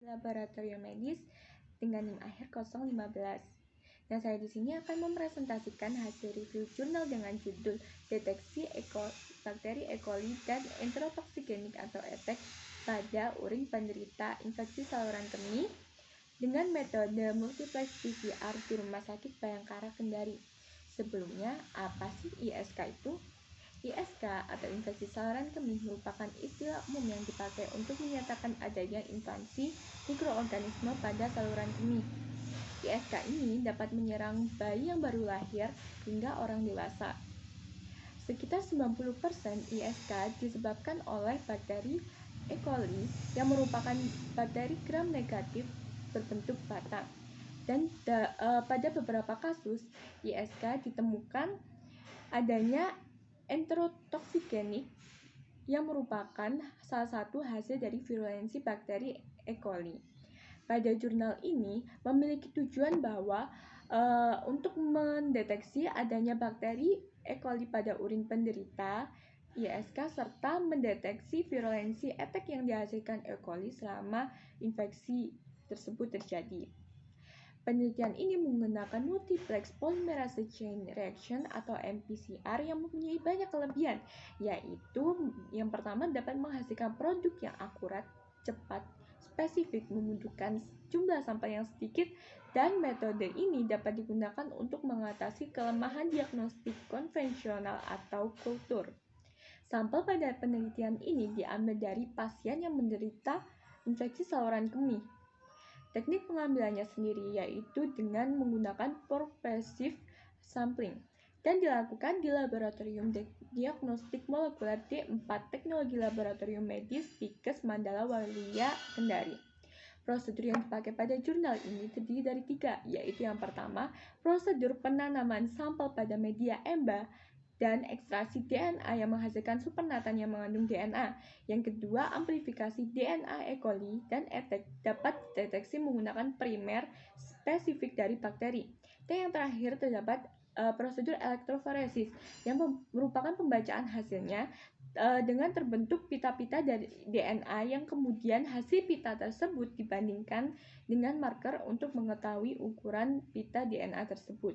Laboratorium Medis dengan NIM akhir 015. Dan saya di sini akan mempresentasikan hasil review jurnal dengan judul Deteksi Bakteri E. coli dan Enterotoksigenik atau ETEK pada urin penderita infeksi saluran kemih dengan metode multiplex PCR di Rumah Sakit Bayangkara Kendari. Sebelumnya, apa sih ISK itu? ISK atau infeksi saluran kemih merupakan istilah umum yang dipakai untuk menyatakan adanya invasi mikroorganisme pada saluran kemih. ISK ini dapat menyerang bayi yang baru lahir hingga orang dewasa. Sekitar 90% ISK disebabkan oleh bakteri E. coli yang merupakan bakteri gram negatif berbentuk batang. Dan pada beberapa kasus ISK ditemukan adanya enterotoksigenik yang merupakan salah satu hasil dari virulensi bakteri E. coli. Pada jurnal ini memiliki tujuan bahwa untuk mendeteksi adanya bakteri E. coli pada urin penderita ISK serta mendeteksi virulensi ETEK yang dihasilkan E. coli selama infeksi tersebut terjadi. Penelitian ini menggunakan multiplex polymerase chain reaction atau MPCR yang mempunyai banyak kelebihan, yaitu yang pertama dapat menghasilkan produk yang akurat, cepat, spesifik, membutuhkan jumlah sampel yang sedikit, dan metode ini dapat digunakan untuk mengatasi kelemahan diagnostik konvensional atau kultur. Sampel pada penelitian ini diambil dari pasien yang menderita infeksi saluran kemih. Teknik pengambilannya sendiri yaitu dengan menggunakan progressive sampling dan dilakukan di Laboratorium Diagnostik Molekuler D4 Teknologi Laboratorium Medis Tikes Mandala Walia Kendari. Prosedur yang dipakai pada jurnal ini terdiri dari 3, yaitu yang pertama, prosedur penanaman sampel pada media EMBA dan ekstraksi DNA yang menghasilkan supernatan yang mengandung DNA. Yang kedua, amplifikasi DNA E. coli dan ETEK dapat dideteksi menggunakan primer spesifik dari bakteri. Dan yang terakhir, terdapat prosedur elektroforesis yang merupakan pembacaan hasilnya dengan terbentuk pita-pita dari DNA yang kemudian hasil pita tersebut dibandingkan dengan marker untuk mengetahui ukuran pita DNA tersebut.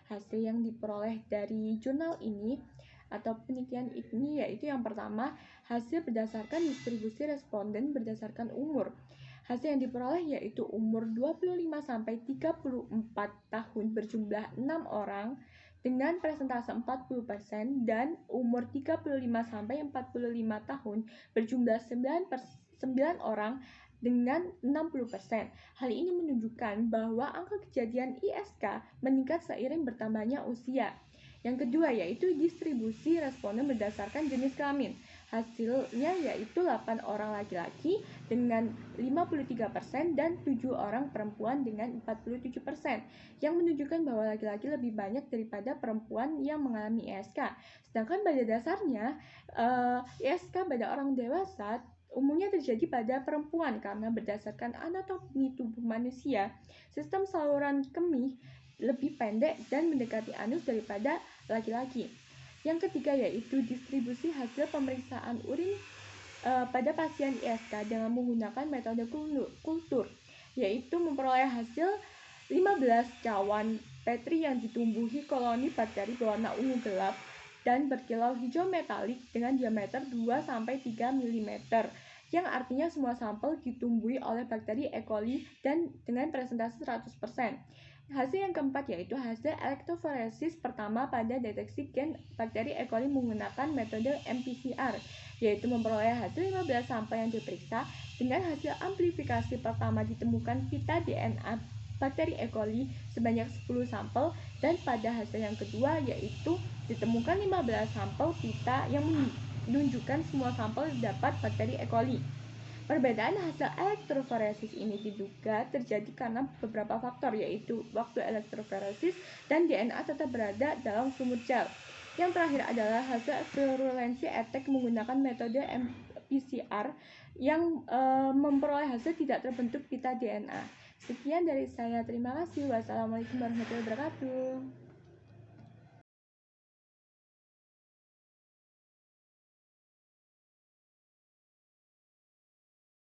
Hasil yang diperoleh dari jurnal ini atau penelitian ini yaitu yang pertama, hasil berdasarkan distribusi responden berdasarkan umur. Hasil yang diperoleh yaitu umur 25-34 tahun berjumlah 6 orang dengan persentase 40% dan umur 35-45 tahun berjumlah 9 orang dengan 60%. Hal ini menunjukkan bahwa angka kejadian ISK meningkat seiring bertambahnya usia. Yang kedua yaitu distribusi responden berdasarkan jenis kelamin. Hasilnya yaitu 8 orang laki-laki dengan 53% dan 7 orang perempuan dengan 47%, yang menunjukkan bahwa laki-laki lebih banyak daripada perempuan yang mengalami ISK. Sedangkan pada dasarnya ISK pada orang dewasa umumnya terjadi pada perempuan karena berdasarkan anatomi tubuh manusia, sistem saluran kemih lebih pendek dan mendekati anus daripada laki-laki. Yang ketiga yaitu distribusi hasil pemeriksaan urin pada pasien ISK dengan menggunakan metode kultur, yaitu memperoleh hasil 15 cawan petri yang ditumbuhi koloni bakteri berwarna ungu gelap dan berkilau hijau metalik dengan diameter 2-3 mm, yang artinya semua sampel ditumbuhi oleh bakteri E. coli dan dengan presentase 100%. Hasil yang keempat yaitu hasil elektroforesis pertama pada deteksi gen bakteri E. coli menggunakan metode MPCR, yaitu memperoleh hasil 15 sampel yang diperiksa dengan hasil amplifikasi pertama ditemukan pita DNA bakteri E. coli sebanyak 10 sampel, dan pada hasil yang kedua yaitu ditemukan 15 sampel pita yang menunjukkan semua sampel dapat bakteri E. coli. Perbedaan hasil elektroforesis ini diduga terjadi karena beberapa faktor, yaitu waktu elektroforesis dan DNA tetap berada dalam sumur gel. Yang terakhir adalah hasil virulensi ETEK menggunakan metode PCR yang memperoleh hasil tidak terbentuk pita DNA. Sekian dari saya, terima kasih. Wassalamualaikum warahmatullahi wabarakatuh.